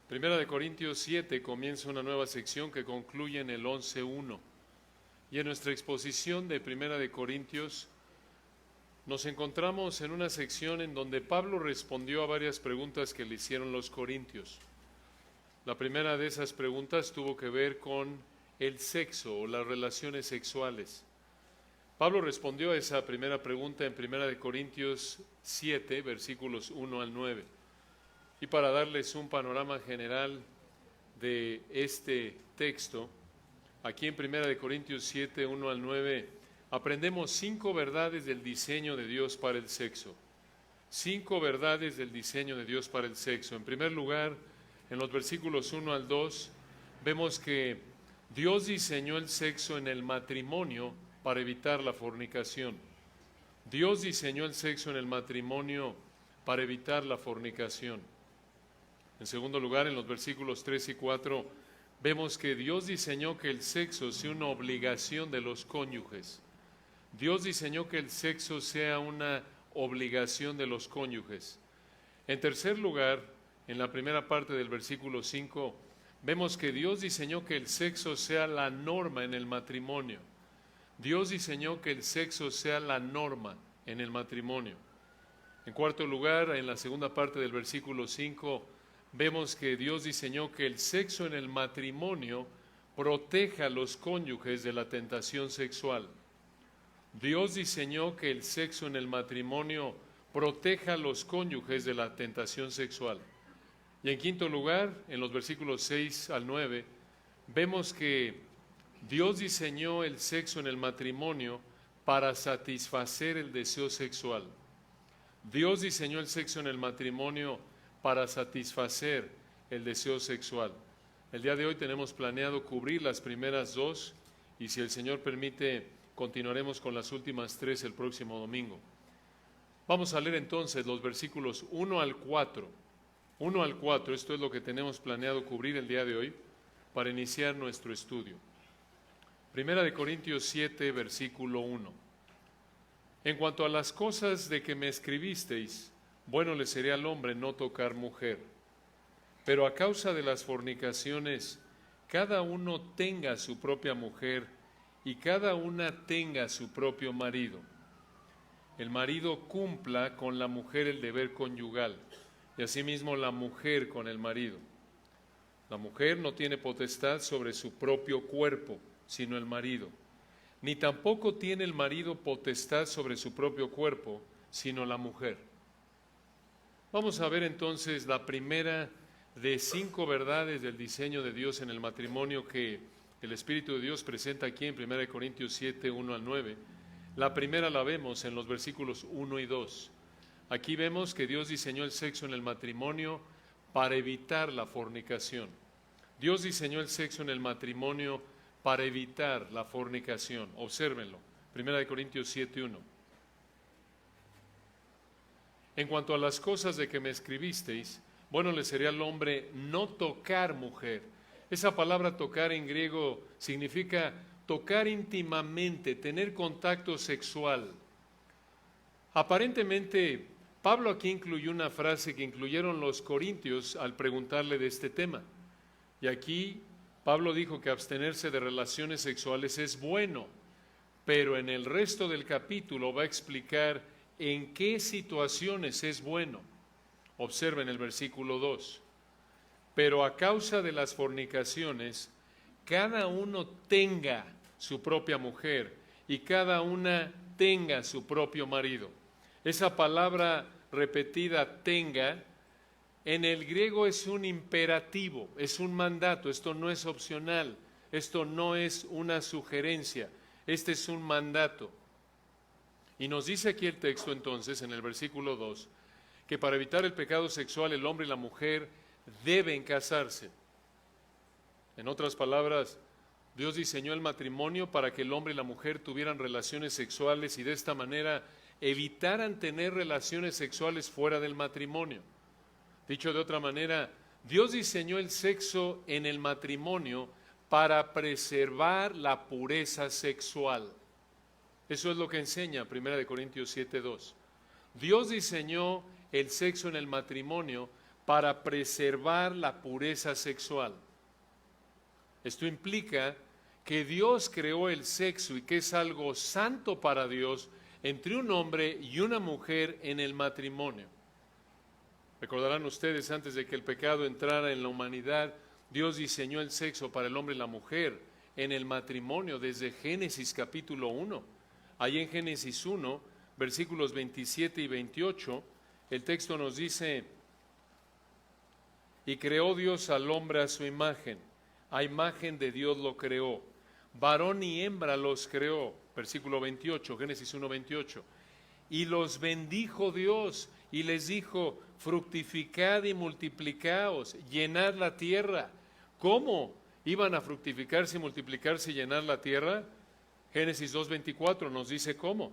Primera de Corintios 7 comienza una nueva sección que concluye en el 11:1. Y en nuestra exposición de Primera de Corintios nos encontramos en una sección en donde Pablo respondió a varias preguntas que le hicieron los corintios. La primera de esas preguntas tuvo que ver con el sexo o las relaciones sexuales. Pablo respondió a esa primera pregunta en Primera de Corintios 7, versículos 1 al 9. Y para darles un panorama general de este texto, aquí en Primera de Corintios 7, 1 al 9, aprendemos 5 verdades del diseño de Dios para el sexo. 5 verdades del diseño de Dios para el sexo. En primer lugar, en los versículos 1 al 2, vemos que Dios diseñó el sexo en el matrimonio para evitar la fornicación. Dios diseñó el sexo en el matrimonio para evitar la fornicación. En segundo lugar, en los versículos 3 y 4, vemos que Dios diseñó que el sexo sea una obligación de los cónyuges. Dios diseñó que el sexo sea una obligación de los cónyuges. En tercer lugar, en la primera parte del versículo 5, vemos que Dios diseñó que el sexo sea la norma en el matrimonio. Dios diseñó que el sexo sea la norma en el matrimonio. En cuarto lugar, en la segunda parte del versículo 5, vemos que Dios diseñó que el sexo en el matrimonio proteja a los cónyuges de la tentación sexual. Dios diseñó que el sexo en el matrimonio proteja a los cónyuges de la tentación sexual. Y en quinto lugar, en los versículos 6 al 9, vemos que Dios diseñó el sexo en el matrimonio para satisfacer el deseo sexual. Dios diseñó el sexo en el matrimonio para satisfacer el deseo sexual. El día de hoy tenemos planeado cubrir las primeras 2 y si el Señor permite, continuaremos con las últimas 3 el próximo domingo. Vamos a leer entonces los versículos 1 al 4. 1 al 4, esto es lo que tenemos planeado cubrir el día de hoy para iniciar nuestro estudio. Primera de Corintios 7, versículo 1. En cuanto a las cosas de que me escribisteis, bueno le sería al hombre no tocar mujer, pero a causa de las fornicaciones, cada uno tenga su propia mujer y cada una tenga su propio marido. El marido cumpla con la mujer el deber conyugal, y asimismo la mujer con el marido. La mujer no tiene potestad sobre su propio cuerpo, sino el marido, ni tampoco tiene el marido potestad sobre su propio cuerpo, sino la mujer. Vamos a ver entonces la primera de 5 verdades del diseño de Dios en el matrimonio que el Espíritu de Dios presenta aquí en 1 Corintios 7, 1 al 9. La primera la vemos en los versículos 1 y 2. Aquí vemos que Dios diseñó el sexo en el matrimonio para evitar la fornicación. Dios diseñó el sexo en el matrimonio para evitar la fornicación. Obsérvenlo. 1 Corintios 7, 1. En cuanto a las cosas de que me escribisteis, bueno le sería al hombre no tocar mujer. Esa palabra tocar en griego significa tocar íntimamente, tener contacto sexual. Aparentemente, Pablo aquí incluyó una frase que incluyeron los corintios al preguntarle de este tema. Y aquí Pablo dijo que abstenerse de relaciones sexuales es bueno, pero en el resto del capítulo va a explicar en qué situaciones es bueno. Observen el versículo 2. Pero a causa de las fornicaciones, cada uno tenga su propia mujer y cada una tenga su propio marido. Esa palabra repetida, tenga, en el griego es un imperativo, es un mandato, esto no es opcional, esto no es una sugerencia, este es un mandato. Y nos dice aquí el texto entonces, en el versículo 2, que para evitar el pecado sexual el hombre y la mujer deben casarse. En otras palabras, Dios diseñó el matrimonio para que el hombre y la mujer tuvieran relaciones sexuales y de esta manera evitaran tener relaciones sexuales fuera del matrimonio. Dicho de otra manera, Dios diseñó el sexo en el matrimonio para preservar la pureza sexual. Eso es lo que enseña 1 Corintios 7:2. Dios diseñó el sexo en el matrimonio para preservar la pureza sexual. Esto implica que Dios creó el sexo y que es algo santo para Dios entre un hombre y una mujer en el matrimonio. Recordarán ustedes, antes de que el pecado entrara en la humanidad, Dios diseñó el sexo para el hombre y la mujer en el matrimonio desde Génesis capítulo 1. Ahí en Génesis 1, versículos 27 y 28, el texto nos dice: y creó Dios al hombre a su imagen, a imagen de Dios lo creó, varón y hembra los creó. Versículo 28, Génesis 1, 28. Y los bendijo Dios y les dijo: fructificad y multiplicaos, llenad la tierra. ¿Cómo iban a fructificarse y multiplicarse y llenar la tierra? Génesis 2:24 nos dice cómo.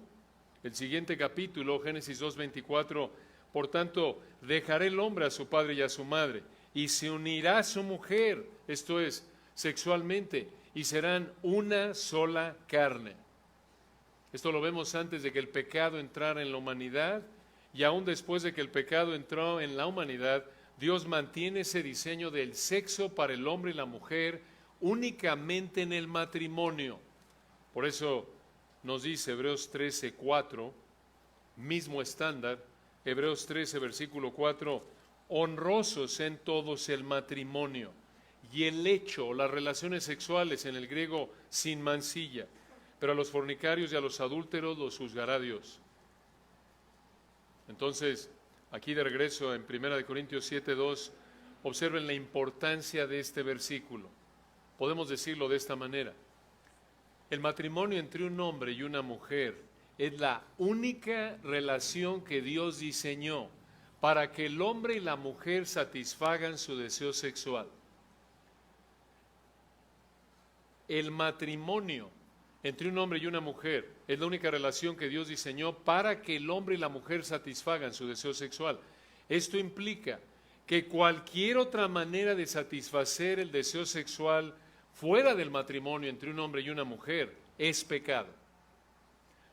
El siguiente capítulo, Génesis 2:24, por tanto, dejará el hombre a su padre y a su madre, y se unirá a su mujer, esto es, sexualmente, y serán una sola carne. Esto lo vemos antes de que el pecado entrara en la humanidad, y aún después de que el pecado entró en la humanidad, Dios mantiene ese diseño del sexo para el hombre y la mujer únicamente en el matrimonio. Por eso nos dice Hebreos 13:4, mismo estándar, Hebreos 13, versículo 4, honrosos en todos el matrimonio y el hecho, las relaciones sexuales en el griego sin mancilla, pero a los fornicarios y a los adúlteros los juzgará Dios. Entonces, aquí de regreso en 1 Corintios 7:2, observen la importancia de este versículo. Podemos decirlo de esta manera: el matrimonio entre un hombre y una mujer es la única relación que Dios diseñó para que el hombre y la mujer satisfagan su deseo sexual. El matrimonio entre un hombre y una mujer es la única relación que Dios diseñó para que el hombre y la mujer satisfagan su deseo sexual. Esto implica que cualquier otra manera de satisfacer el deseo sexual fuera del matrimonio entre un hombre y una mujer es pecado.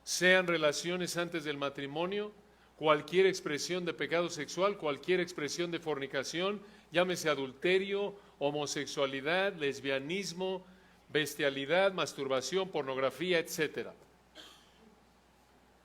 Sean relaciones antes del matrimonio, cualquier expresión de pecado sexual, cualquier expresión de fornicación, llámese adulterio, homosexualidad, lesbianismo, bestialidad, masturbación, pornografía, etc.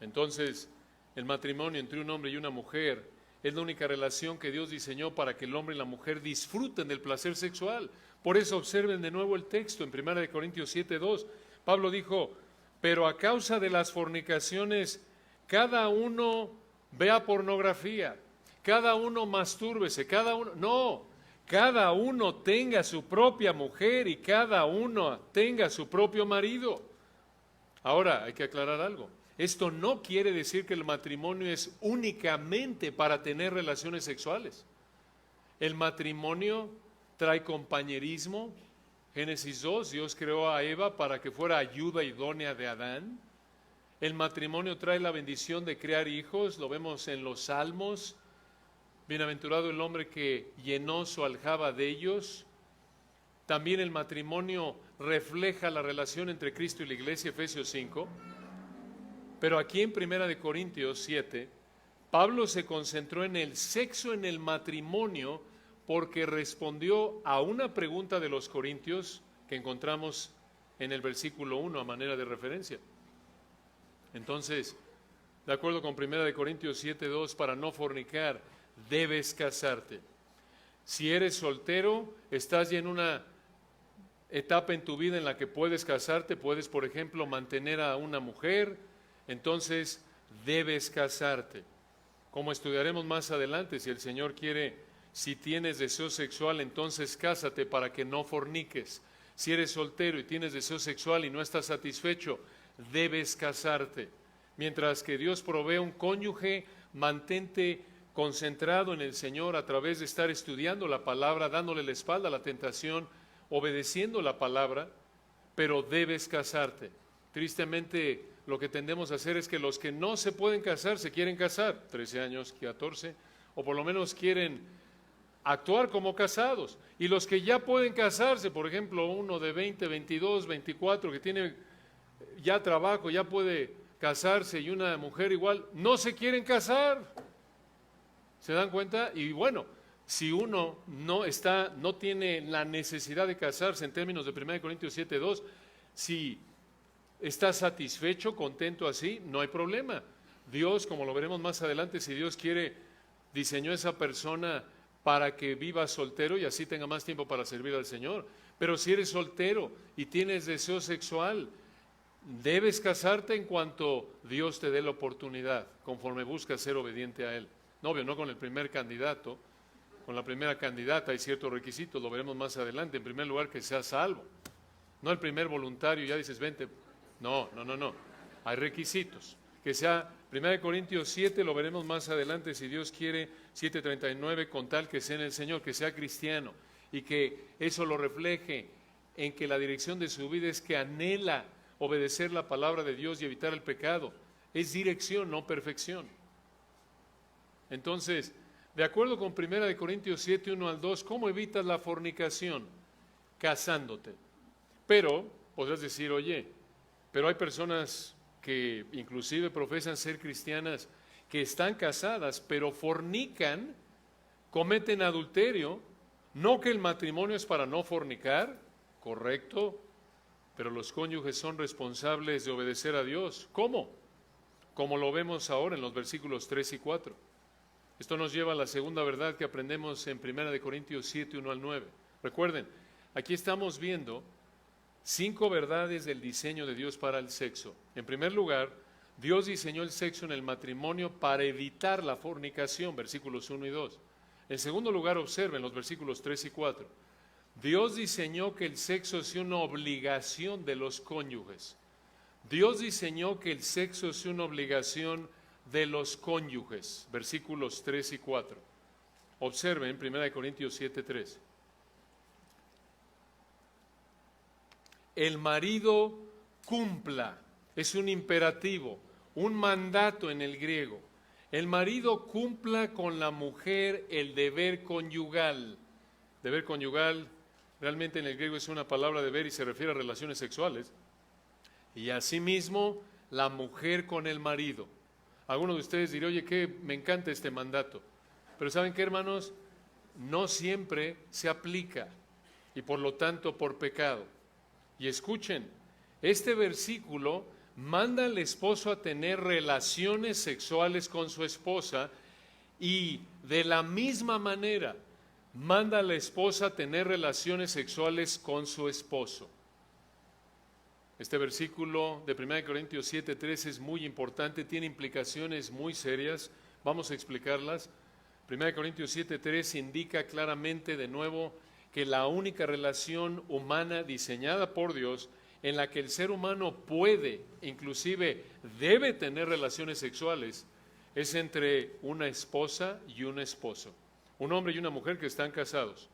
Entonces, el matrimonio entre un hombre y una mujer es la única relación que Dios diseñó para que el hombre y la mujer disfruten del placer sexual. Por eso observen de nuevo el texto en 1 Corintios 7:2. Pablo dijo: pero a causa de las fornicaciones, cada uno vea pornografía, cada uno mastúrbese, cada uno tenga su propia mujer y cada uno tenga su propio marido. Ahora, hay que aclarar algo. Esto no quiere decir que el matrimonio es únicamente para tener relaciones sexuales. El matrimonio trae compañerismo. Génesis 2, Dios creó a Eva para que fuera ayuda idónea de Adán. El matrimonio trae la bendición de crear hijos, lo vemos en los Salmos. Bienaventurado el hombre que llenó su aljaba de ellos. También el matrimonio refleja la relación entre Cristo y la iglesia, Efesios 5. Pero aquí en 1 Corintios 7, Pablo se concentró en el sexo en el matrimonio porque respondió a una pregunta de los corintios que encontramos en el versículo 1 a manera de referencia. Entonces, de acuerdo con 1 Corintios 7:2, para no fornicar, debes casarte. Si eres soltero, estás ya en una etapa en tu vida en la que puedes casarte, puedes, por ejemplo, mantener a una mujer, entonces debes casarte. Como estudiaremos más adelante, si el Señor quiere, si tienes deseo sexual, entonces cásate para que no forniques. Si eres soltero y tienes deseo sexual y no estás satisfecho, debes casarte. Mientras que Dios provee un cónyuge, mantente concentrado en el Señor a través de estar estudiando la palabra, dándole la espalda a la tentación, obedeciendo la palabra, pero debes casarte. Tristemente, lo que tendemos a hacer es que los que no se pueden casar, se quieren casar, 13 años, 14, o por lo menos quieren actuar como casados. Y los que ya pueden casarse, por ejemplo, uno de 20, 22, 24, que tiene ya trabajo, ya puede casarse, y una mujer igual, no se quieren casar. ¿Se dan cuenta? Y bueno, si uno no tiene la necesidad de casarse en términos de 1 Corintios 7:2, si está satisfecho, contento así, no hay problema. Dios, como lo veremos más adelante, si Dios quiere, diseñó a esa persona para que viva soltero y así tenga más tiempo para servir al Señor. Pero si eres soltero y tienes deseo sexual, debes casarte en cuanto Dios te dé la oportunidad, conforme buscas ser obediente a Él. No, obvio, no con el primer candidato, con la primera candidata hay ciertos requisitos, lo veremos más adelante. En primer lugar, que sea salvo. No el primer voluntario, ya dices, vente. No. Hay requisitos. Que sea 1 Corintios 7, lo veremos más adelante, si Dios quiere, 7:39, con tal que sea en el Señor, que sea cristiano, y que eso lo refleje en que la dirección de su vida es que anhela obedecer la palabra de Dios y evitar el pecado. Es dirección, no perfección. Entonces, de acuerdo con 1 Corintios 7, 1 al 2, ¿cómo evitas la fornicación? Casándote. Pero, podrás decir, oye, pero hay personas que inclusive profesan ser cristianas, que están casadas, pero fornican, cometen adulterio. No que el matrimonio es para no fornicar, correcto, pero los cónyuges son responsables de obedecer a Dios. ¿Cómo? Como lo vemos ahora en los versículos 3 y 4. Esto nos lleva a la segunda verdad que aprendemos en 1 Corintios 7, 1 al 9. Recuerden, aquí estamos viendo 5 verdades del diseño de Dios para el sexo. En primer lugar, Dios diseñó el sexo en el matrimonio para evitar la fornicación, versículos 1 y 2. En segundo lugar, observen los versículos 3 y 4. Dios diseñó que el sexo sea una obligación de los cónyuges. Dios diseñó que el sexo sea una obligación de los cónyuges, versículos 3 y 4. Observen 1 Corintios 7, 3. El marido cumpla, es un imperativo, un mandato en el griego. El marido cumpla con la mujer el deber conyugal. Deber conyugal realmente en el griego es una palabra deber y se refiere a relaciones sexuales. Y asimismo la mujer con el marido. Algunos de ustedes dirán, oye, que me encanta este mandato. Pero ¿saben qué, hermanos? No siempre se aplica y por lo tanto por pecado. Y escuchen, este versículo manda al esposo a tener relaciones sexuales con su esposa y de la misma manera manda a la esposa a tener relaciones sexuales con su esposo. Este versículo de 1 Corintios 7:3 es muy importante, tiene implicaciones muy serias, vamos a explicarlas. 1 Corintios 7:3 indica claramente de nuevo que la única relación humana diseñada por Dios en la que el ser humano puede, inclusive debe tener relaciones sexuales, es entre una esposa y un esposo, un hombre y una mujer que están casados.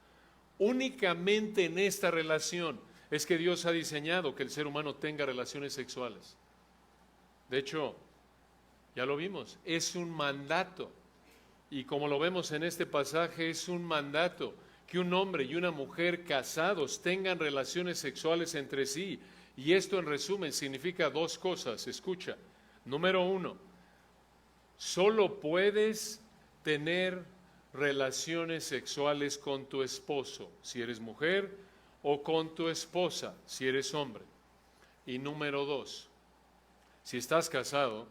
Únicamente en esta relación es que Dios ha diseñado que el ser humano tenga relaciones sexuales. De hecho, ya lo vimos, es un mandato. Y como lo vemos en este pasaje, es un mandato que un hombre y una mujer casados tengan relaciones sexuales entre sí. Y esto en resumen significa 2 cosas. Escucha, número 1, solo puedes tener relaciones sexuales con tu esposo, si eres mujer, o con tu esposa, si eres hombre. Y número 2, si estás casado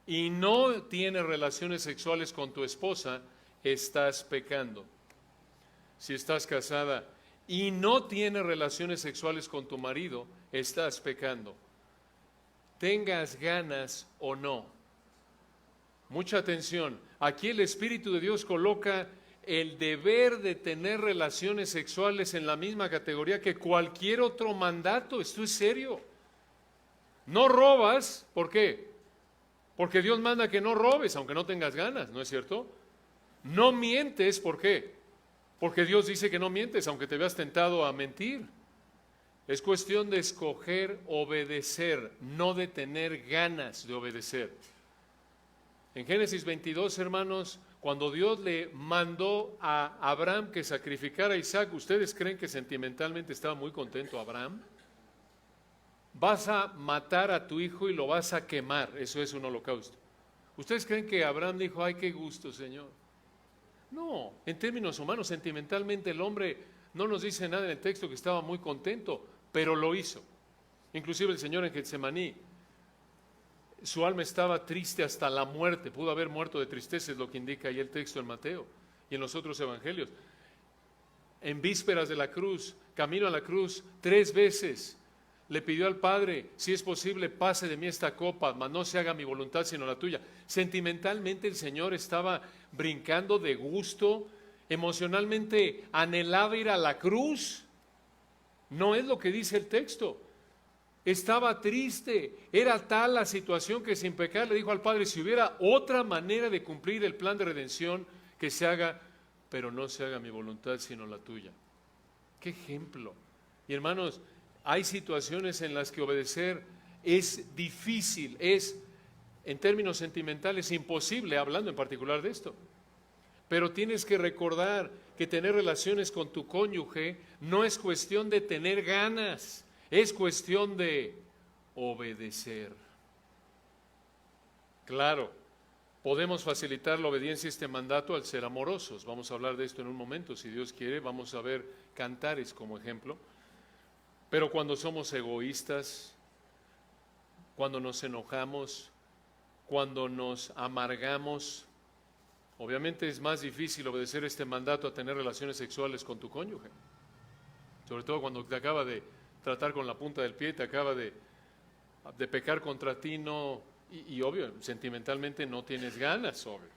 y no tienes relaciones sexuales con tu esposa, estás pecando. Si estás casada y no tienes relaciones sexuales con tu marido, estás pecando. Tengas ganas o no. Mucha atención. Aquí el Espíritu de Dios coloca el deber de tener relaciones sexuales en la misma categoría que cualquier otro mandato. Esto es serio. No robas, ¿por qué? Porque Dios manda que no robes, aunque no tengas ganas, ¿no es cierto? No mientes, ¿por qué? Porque Dios dice que no mientes, aunque te veas tentado a mentir. Es cuestión de escoger obedecer, no de tener ganas de obedecer. En Génesis 22, hermanos, cuando Dios le mandó a Abraham que sacrificara a Isaac, ¿ustedes creen que sentimentalmente estaba muy contento Abraham? Vas a matar a tu hijo y lo vas a quemar, eso es un holocausto. ¿Ustedes creen que Abraham dijo, ay, qué gusto, Señor? No, en términos humanos, sentimentalmente el hombre no nos dice nada en el texto que estaba muy contento, pero lo hizo. Inclusive el Señor en Getsemaní, su alma estaba triste hasta la muerte, pudo haber muerto de tristeza, es lo que indica ahí el texto en Mateo y en los otros evangelios. En vísperas de la cruz, camino a la cruz, 3 veces le pidió al Padre, si es posible, pase de mí esta copa, mas no se haga mi voluntad sino la tuya. Sentimentalmente el Señor estaba brincando de gusto, emocionalmente anhelaba ir a la cruz. No es lo que dice el texto. Estaba triste, era tal la situación que sin pecar le dijo al Padre, si hubiera otra manera de cumplir el plan de redención, que se haga, pero no se haga mi voluntad sino la tuya. ¡Qué ejemplo! Y hermanos, hay situaciones en las que obedecer es difícil, es en términos sentimentales imposible, hablando en particular de esto. Pero tienes que recordar que tener relaciones con tu cónyuge no es cuestión de tener ganas, es cuestión de obedecer. Claro, podemos facilitar la obediencia a este mandato al ser amorosos. Vamos a hablar de esto en un momento, si Dios quiere. Vamos a ver Cantares como ejemplo. Pero cuando somos egoístas, cuando nos enojamos, cuando nos amargamos, obviamente es más difícil obedecer este mandato a tener relaciones sexuales con tu cónyuge. Sobre todo cuando te acaba de tratar con la punta del pie, te acaba de pecar contra ti, no, y obvio, sentimentalmente no tienes ganas, obvio.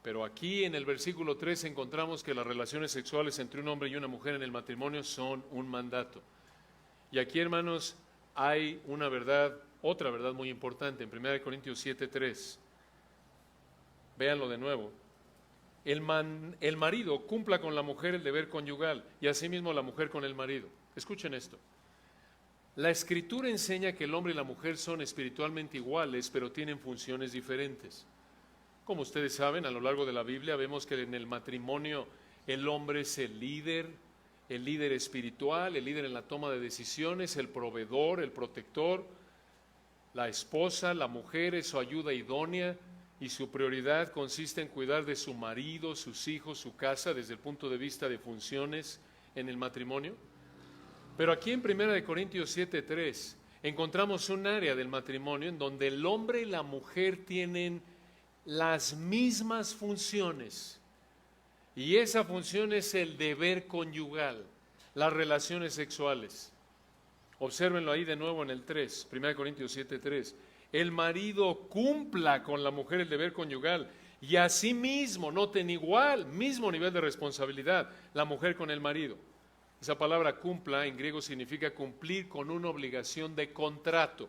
Pero aquí en el versículo 3 encontramos que las relaciones sexuales entre un hombre y una mujer en el matrimonio son un mandato. Y aquí, hermanos, hay una verdad, otra verdad muy importante, en 1 Corintios 7:3. Véanlo de nuevo. El marido cumpla con la mujer el deber conyugal y asimismo la mujer con el marido. Escuchen esto. La Escritura enseña que el hombre y la mujer son espiritualmente iguales, pero tienen funciones diferentes. Como ustedes saben, a lo largo de la Biblia vemos que en el matrimonio el hombre es el líder espiritual, el líder en la toma de decisiones, el proveedor, el protector. La esposa, la mujer es su ayuda idónea y su prioridad consiste en cuidar de su marido, sus hijos, su casa desde el punto de vista de funciones en el matrimonio. Pero aquí en 1 Corintios 7:3 encontramos un área del matrimonio en donde el hombre y la mujer tienen las mismas funciones, y esa función es el deber conyugal, las relaciones sexuales. Obsérvenlo ahí de nuevo en el 3, 1 Corintios 7:3. El marido cumpla con la mujer el deber conyugal, y asimismo noten igual, mismo nivel de responsabilidad, la mujer con el marido. Esa palabra cumpla en griego significa cumplir con una obligación de contrato.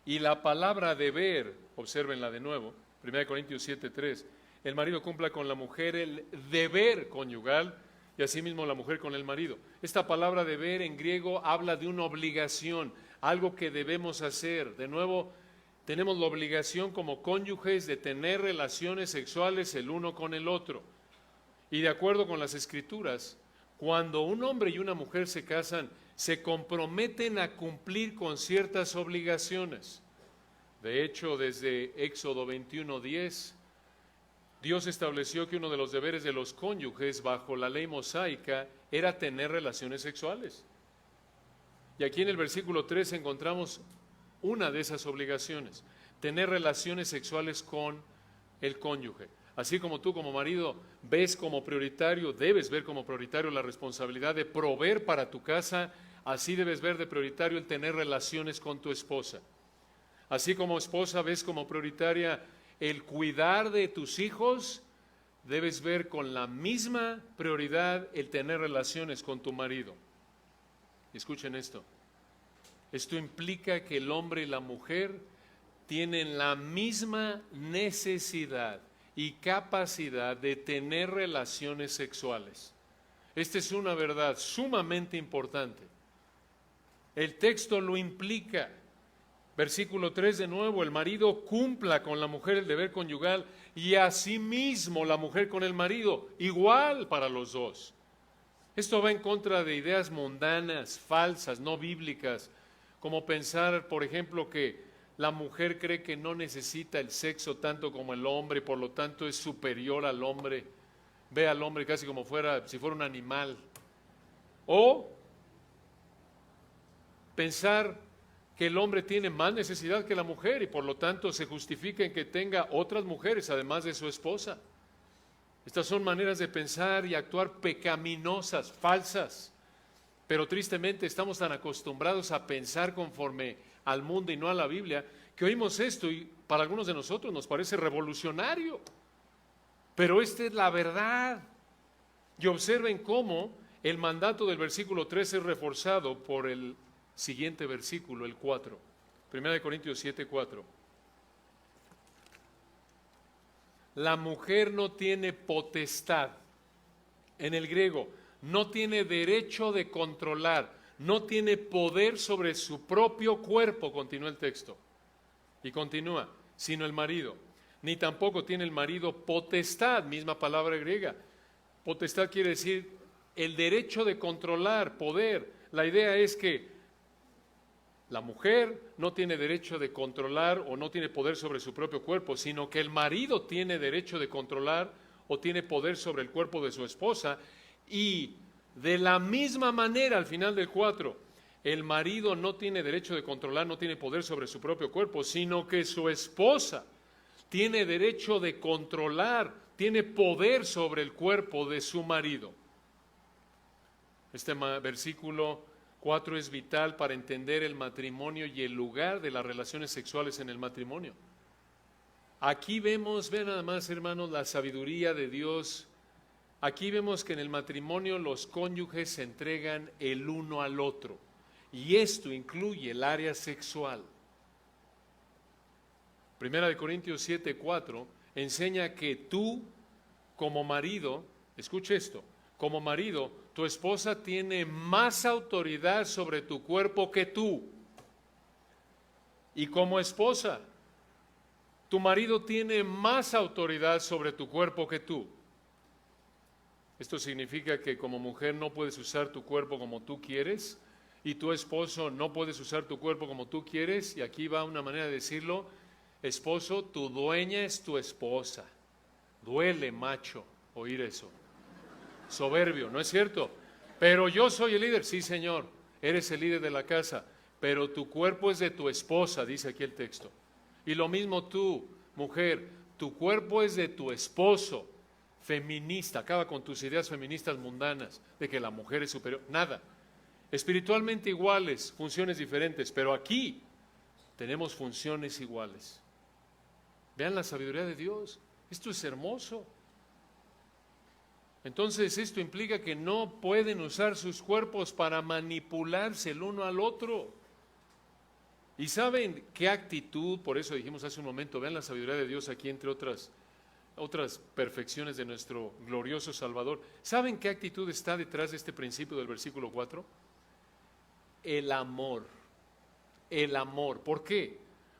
Y la palabra deber, obsérvenla de nuevo, 1 Corintios 7:3, el marido cumpla con la mujer el deber conyugal y asimismo la mujer con el marido. Esta palabra deber en griego habla de una obligación, algo que debemos hacer. De nuevo, tenemos la obligación como cónyuges de tener relaciones sexuales el uno con el otro. Y de acuerdo con las Escrituras, cuando un hombre y una mujer se casan, se comprometen a cumplir con ciertas obligaciones. De hecho, desde Éxodo 21:10, Dios estableció que uno de los deberes de los cónyuges bajo la ley mosaica era tener relaciones sexuales. Y aquí en el versículo 3 encontramos una de esas obligaciones, tener relaciones sexuales con el cónyuge. Así como tú como marido ves como prioritario, debes ver como prioritario la responsabilidad de proveer para tu casa, así debes ver de prioritario el tener relaciones con tu esposa. Así como esposa ves como prioritaria el cuidar de tus hijos, debes ver con la misma prioridad el tener relaciones con tu marido. Escuchen esto. Esto implica que el hombre y la mujer tienen la misma necesidad y capacidad de tener relaciones sexuales. Esta es una verdad sumamente importante. El texto lo implica. Versículo 3 de nuevo, el marido cumpla con la mujer el deber conyugal y asimismo la mujer con el marido, igual para los dos. Esto va en contra de ideas mundanas, falsas, no bíblicas, como pensar, por ejemplo, que La mujer cree que no necesita el sexo tanto como el hombre, por lo tanto es superior al hombre. Ve al hombre casi como si fuera un animal. O pensar que el hombre tiene más necesidad que la mujer y por lo tanto se justifica en que tenga otras mujeres además de su esposa. Estas son maneras de pensar y actuar pecaminosas, falsas. Pero tristemente estamos tan acostumbrados a pensar conforme al mundo y no a la Biblia, que oímos esto y para algunos de nosotros nos parece revolucionario. Pero esta es la verdad. Y observen cómo el mandato del versículo 3 es reforzado por el siguiente versículo, el 4. 1 Corintios 7, 4. La mujer no tiene potestad. En el griego, no tiene derecho de controlar, no tiene poder sobre su propio cuerpo, continúa el texto. Y continúa, sino el marido. Ni tampoco tiene el marido potestad, misma palabra griega. Potestad quiere decir el derecho de controlar, poder. La idea es que la mujer no tiene derecho de controlar o no tiene poder sobre su propio cuerpo, sino que el marido tiene derecho de controlar o tiene poder sobre el cuerpo de su esposa. Y de la misma manera, al final del 4, el marido no tiene derecho de controlar, no tiene poder sobre su propio cuerpo, sino que su esposa tiene derecho de controlar, tiene poder sobre el cuerpo de su marido. Este versículo 4 es vital para entender el matrimonio y el lugar de las relaciones sexuales en el matrimonio. Aquí vemos, vean nada más, hermanos, la sabiduría de Dios. Aquí vemos que en el matrimonio los cónyuges se entregan el uno al otro, y esto incluye el área sexual. 1 Corintios 7, 4 enseña que tú, como marido, escuche esto, como marido, tu esposa tiene más autoridad sobre tu cuerpo que tú. Y como esposa, tu marido tiene más autoridad sobre tu cuerpo que tú. Esto significa que como mujer no puedes usar tu cuerpo como tú quieres, y tu esposo no puedes usar tu cuerpo como tú quieres, y aquí va una manera de decirlo: esposo, tu dueña es tu esposa. Duele, macho, oír eso. Soberbio, ¿no es cierto? Pero yo soy el líder. Sí, señor, eres el líder de la casa, pero tu cuerpo es de tu esposa, dice aquí el texto. Y lo mismo tú, mujer, tu cuerpo es de tu esposo. Feminista, acaba con tus ideas feministas mundanas de que la mujer es superior. Nada. Espiritualmente iguales, funciones diferentes, pero aquí tenemos funciones iguales. Vean la sabiduría de Dios. Esto es hermoso. Entonces esto implica que no pueden usar sus cuerpos para manipularse el uno al otro. Y ¿saben qué actitud? Por eso dijimos hace un momento, vean la sabiduría de Dios aquí entre otras perfecciones de nuestro glorioso Salvador. ¿Saben qué actitud está detrás de este principio del versículo 4? El amor. El amor. ¿Por qué?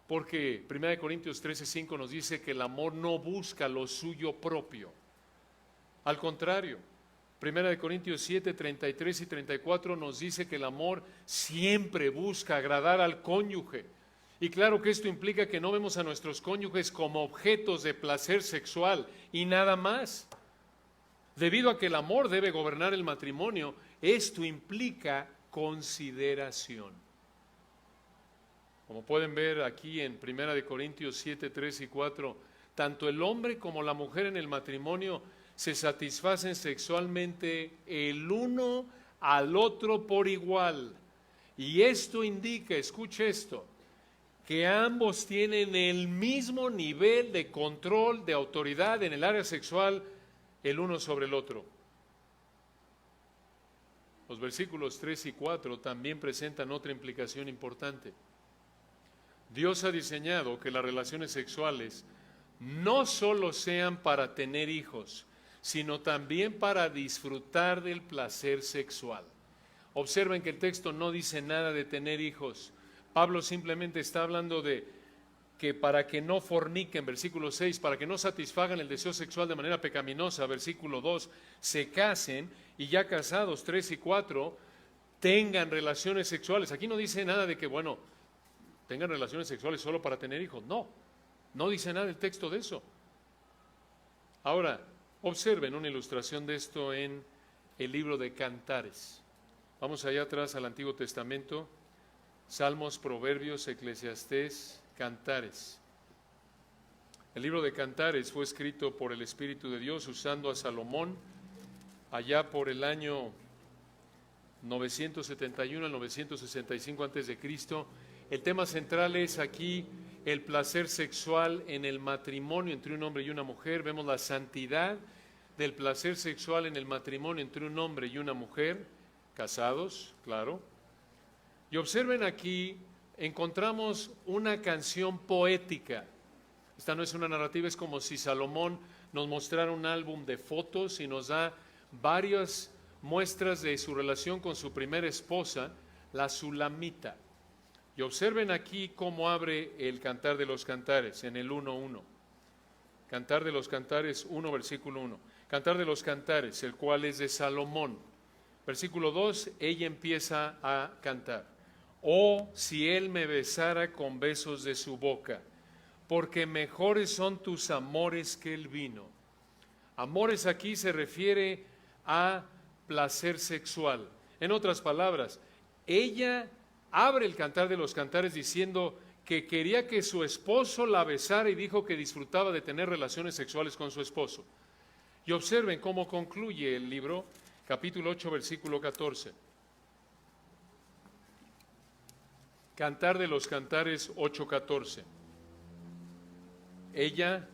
Porque 1 Corintios 13:5 nos dice que el amor no busca lo suyo propio. Al contrario, 1 Corintios 7, 33 y 34 nos dice que el amor siempre busca agradar al cónyuge. Y claro que esto implica que no vemos a nuestros cónyuges como objetos de placer sexual y nada más. Debido a que el amor debe gobernar el matrimonio, esto implica consideración. Como pueden ver aquí en 1 Corintios 7, 3 y 4, tanto el hombre como la mujer en el matrimonio se satisfacen sexualmente el uno al otro por igual. Y esto indica, escuche esto, que ambos tienen el mismo nivel de control, de autoridad en el área sexual, el uno sobre el otro. Los versículos 3 y 4 también presentan otra implicación importante. Dios ha diseñado que las relaciones sexuales no solo sean para tener hijos, sino también para disfrutar del placer sexual. Observen que el texto no dice nada de tener hijos. Pablo simplemente está hablando de que para que no forniquen, versículo 6, para que no satisfagan el deseo sexual de manera pecaminosa, versículo 2, se casen y ya casados, 3 y 4, tengan relaciones sexuales. Aquí no dice nada de que, bueno, tengan relaciones sexuales solo para tener hijos. No, no dice nada el texto de eso. Ahora, observen una ilustración de esto en el libro de Cantares. Vamos allá atrás al Antiguo Testamento, Salmos, Proverbios, Eclesiastés, Cantares. El libro de Cantares fue escrito por el Espíritu de Dios usando a Salomón allá por el año 971 al 965 a.C. El tema central es aquí el placer sexual en el matrimonio entre un hombre y una mujer. Vemos la santidad del placer sexual en el matrimonio entre un hombre y una mujer, casados, claro. Y observen aquí, encontramos una canción poética. Esta no es una narrativa, es como si Salomón nos mostrara un álbum de fotos y nos da varias muestras de su relación con su primera esposa, la Sulamita. Y observen aquí cómo abre el Cantar de los Cantares, en el 1:1. Cantar de los Cantares 1, versículo 1. Cantar de los Cantares, el cual es de Salomón. Versículo 2, ella empieza a cantar. Oh, si él me besara con besos de su boca, porque mejores son tus amores que el vino. Amores aquí se refiere a placer sexual. En otras palabras, ella abre el Cantar de los Cantares diciendo que quería que su esposo la besara y dijo que disfrutaba de tener relaciones sexuales con su esposo. Y observen cómo concluye el libro, capítulo 8, versículo 14. Cantar de los Cantares 8:14. Ella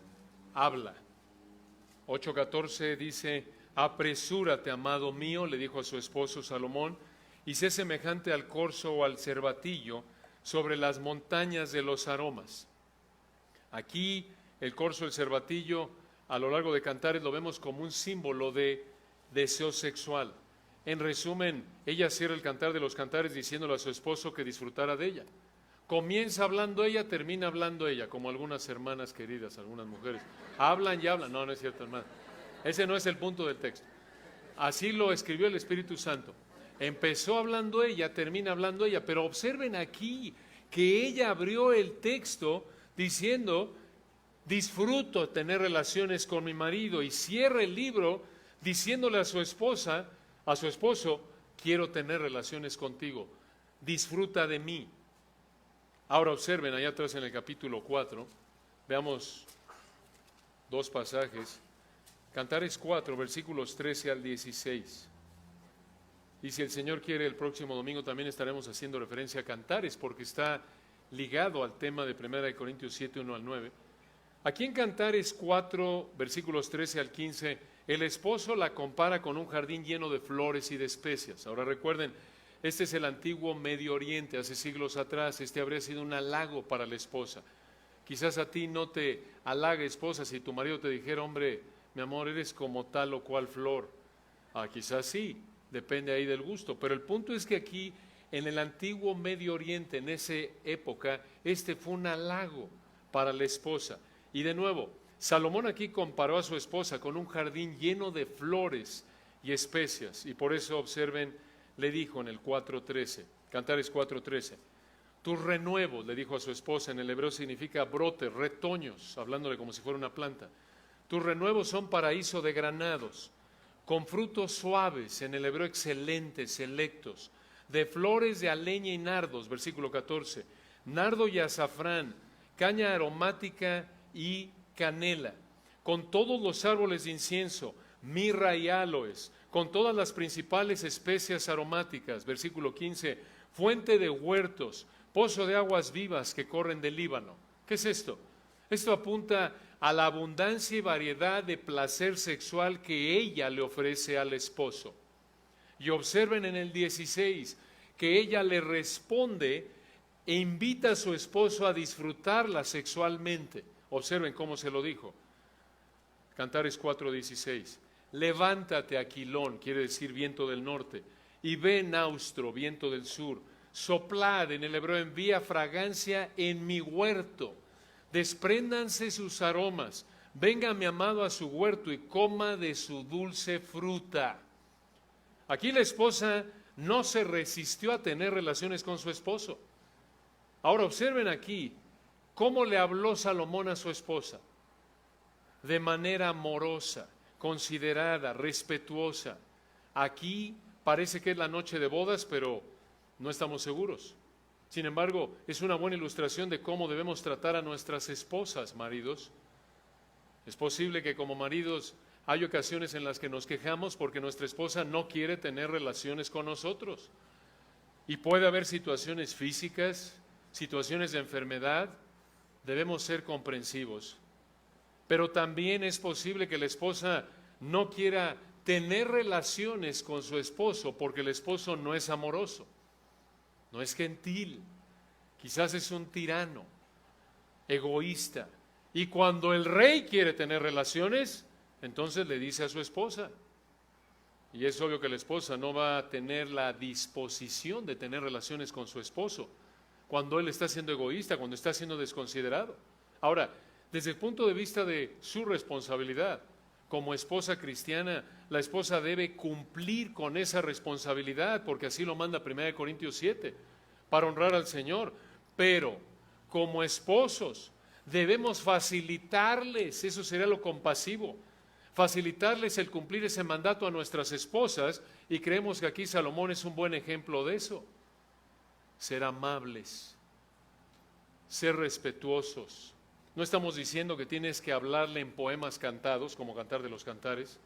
habla. 8:14 dice: apresúrate, amado mío, le dijo a su esposo Salomón, y sé semejante al corzo o al cervatillo sobre las montañas de los aromas. Aquí el corzo, el cervatillo, a lo largo de Cantares lo vemos como un símbolo de deseo sexual. En resumen, ella cierra el Cantar de los Cantares diciéndole a su esposo que disfrutara de ella. Comienza hablando ella, termina hablando ella, como algunas hermanas queridas, algunas mujeres. Hablan y hablan. No, no es cierto, hermano. Ese no es el punto del texto. Así lo escribió el Espíritu Santo. Empezó hablando ella, termina hablando ella, pero observen aquí que ella abrió el texto diciendo: disfruto tener relaciones con mi marido, y cierra el libro diciéndole a su esposa, a su esposo: quiero tener relaciones contigo, disfruta de mí. Ahora observen allá atrás en el capítulo 4, veamos dos pasajes. Cantares 4, versículos 13 al 16. Y si el Señor quiere, el próximo domingo también estaremos haciendo referencia a Cantares, porque está ligado al tema de 1 Corintios 7, 1 al 9. Aquí en Cantares 4, versículos 13 al 15, el esposo la compara con un jardín lleno de flores y de especias. Ahora recuerden, este es el antiguo Medio Oriente, hace siglos atrás. Este habría sido un halago para la esposa. Quizás a ti no te halaga, esposa, si tu marido te dijera: hombre, mi amor, eres como tal o cual flor. Quizás sí, depende ahí del gusto. Pero el punto es que aquí, en el antiguo Medio Oriente, en esa época, este fue un halago para la esposa. Y de nuevo, Salomón aquí comparó a su esposa con un jardín lleno de flores y especias. Y por eso, observen, le dijo en el 4:13, Cantares 4:13, tus renuevos, le dijo a su esposa, en el hebreo significa brotes, retoños, hablándole como si fuera una planta. Tus renuevos son paraíso de granados, con frutos suaves, en el hebreo excelentes, selectos, de flores de aleña y nardos, versículo 14, nardo y azafrán, caña aromática y canela, con todos los árboles de incienso, mirra y áloes, con todas las principales especias aromáticas, versículo 15, fuente de huertos, pozo de aguas vivas que corren del Líbano. ¿Qué es esto? Esto apunta a la abundancia y variedad de placer sexual que ella le ofrece al esposo. Y observen en el 16 que ella le responde e invita a su esposo a disfrutarla sexualmente. Observen cómo se lo dijo. Cantares 4:16. Levántate, Aquilón, quiere decir viento del norte, y ven, austro, viento del sur. Soplad, en el hebreo, envía fragancia en mi huerto. Despréndanse sus aromas. Venga mi amado a su huerto y coma de su dulce fruta. Aquí la esposa no se resistió a tener relaciones con su esposo. Ahora observen aquí cómo le habló Salomón a su esposa. De manera amorosa, considerada, respetuosa. Aquí parece que es la noche de bodas, pero no estamos seguros. Sin embargo, es una buena ilustración de cómo debemos tratar a nuestras esposas, maridos. Es posible que como maridos hay ocasiones en las que nos quejamos porque nuestra esposa no quiere tener relaciones con nosotros. Y puede haber situaciones físicas, situaciones de enfermedad. Debemos ser comprensivos. Pero también es posible que la esposa no quiera tener relaciones con su esposo porque el esposo no es amoroso, no es gentil, quizás es un tirano, egoísta. Y cuando el rey quiere tener relaciones, entonces le dice a su esposa. Y es obvio que la esposa no va a tener la disposición de tener relaciones con su esposo cuando él está siendo egoísta, cuando está siendo desconsiderado. Ahora, desde el punto de vista de su responsabilidad, como esposa cristiana, la esposa debe cumplir con esa responsabilidad, porque así lo manda 1 Corintios 7, para honrar al Señor. Pero como esposos debemos facilitarles, eso sería lo compasivo, facilitarles el cumplir ese mandato a nuestras esposas, y creemos que aquí Salomón es un buen ejemplo de eso. Ser amables, ser respetuosos. No estamos diciendo que tienes que hablarle en poemas cantados, como Cantar de los Cantares,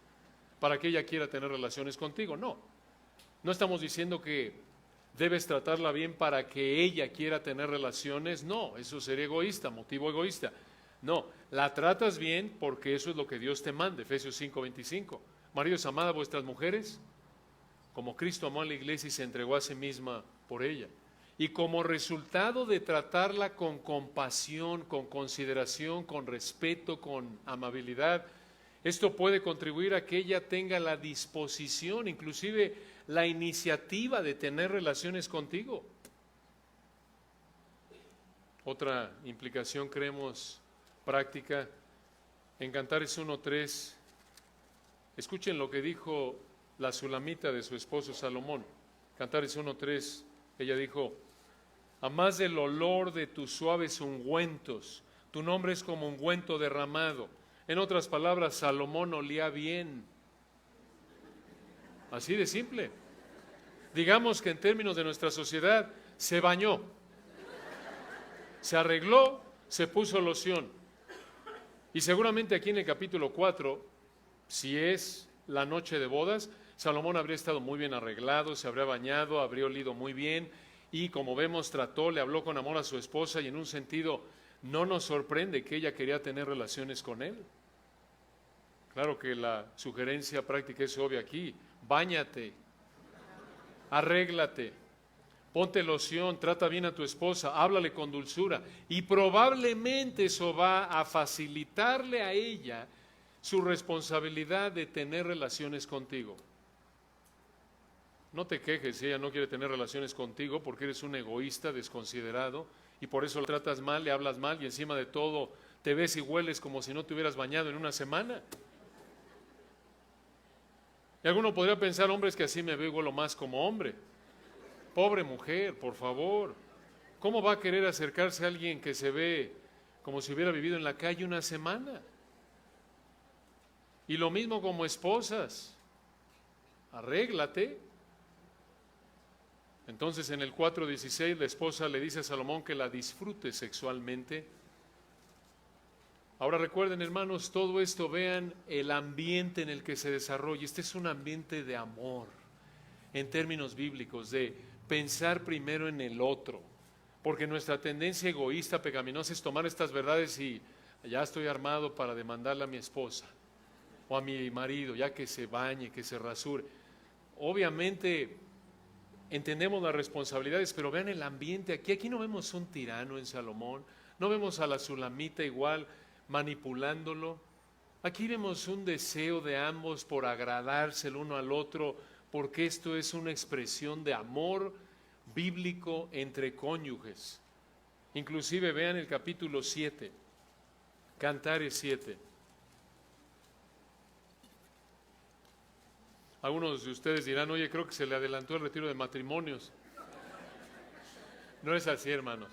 para que ella quiera tener relaciones contigo. No. No estamos diciendo que debes tratarla bien para que ella quiera tener relaciones. No, eso sería egoísta, motivo egoísta. No, la tratas bien porque eso es lo que Dios te manda, Efesios 5:25. Maridos, amad a vuestras mujeres, como Cristo amó a la iglesia y se entregó a sí misma por ella. Y como resultado de tratarla con compasión, con consideración, con respeto, con amabilidad, esto puede contribuir a que ella tenga la disposición, inclusive la iniciativa de tener relaciones contigo. Otra implicación, creemos, práctica, en Cantares 1:3, escuchen lo que dijo la sulamita de su esposo Salomón. Cantares 1:3, ella dijo: a más del olor de tus suaves ungüentos, tu nombre es como ungüento derramado. En otras palabras, Salomón olía bien. Así de simple. Digamos que en términos de nuestra sociedad, se bañó, se arregló, se puso loción. Y seguramente aquí en el capítulo 4, si es la noche de bodas, Salomón habría estado muy bien arreglado, se habría bañado, habría olido muy bien. Y como vemos, trató, le habló con amor a su esposa, y en un sentido no nos sorprende que ella quería tener relaciones con él. Claro que la sugerencia práctica es obvia aquí: báñate, arréglate, ponte loción, trata bien a tu esposa, háblale con dulzura, y probablemente eso va a facilitarle a ella su responsabilidad de tener relaciones contigo. No te quejes si ella no quiere tener relaciones contigo, porque eres un egoísta, desconsiderado, y por eso la tratas mal, le hablas mal, y encima de todo te ves y hueles como si no te hubieras bañado en una semana. Y alguno podría pensar: hombre, es que así me veo y huelo más como hombre. Pobre mujer, por favor. ¿Cómo va a querer acercarse a alguien que se ve como si hubiera vivido en la calle una semana? Y lo mismo como esposas. Arréglate. Entonces en el 4:16 la esposa le dice a Salomón que la disfrute sexualmente. Ahora recuerden, hermanos, todo esto, vean el ambiente en el que se desarrolla. Este es un ambiente de amor, en términos bíblicos, de pensar primero en el otro, porque nuestra tendencia egoísta, pecaminosa, es tomar estas verdades y ya estoy armado para demandarle a mi esposa o a mi marido, ya que se bañe, que se rasure. Obviamente entendemos las responsabilidades, pero vean el ambiente aquí. Aquí no vemos un tirano en Salomón, no vemos a la sulamita igual manipulándolo. Aquí vemos un deseo de ambos por agradarse el uno al otro, porque esto es una expresión de amor bíblico entre cónyuges. Inclusive vean el capítulo 7, Cantares 7. Algunos de ustedes dirán: oye, creo que se le adelantó el retiro de matrimonios. No es así, hermanos.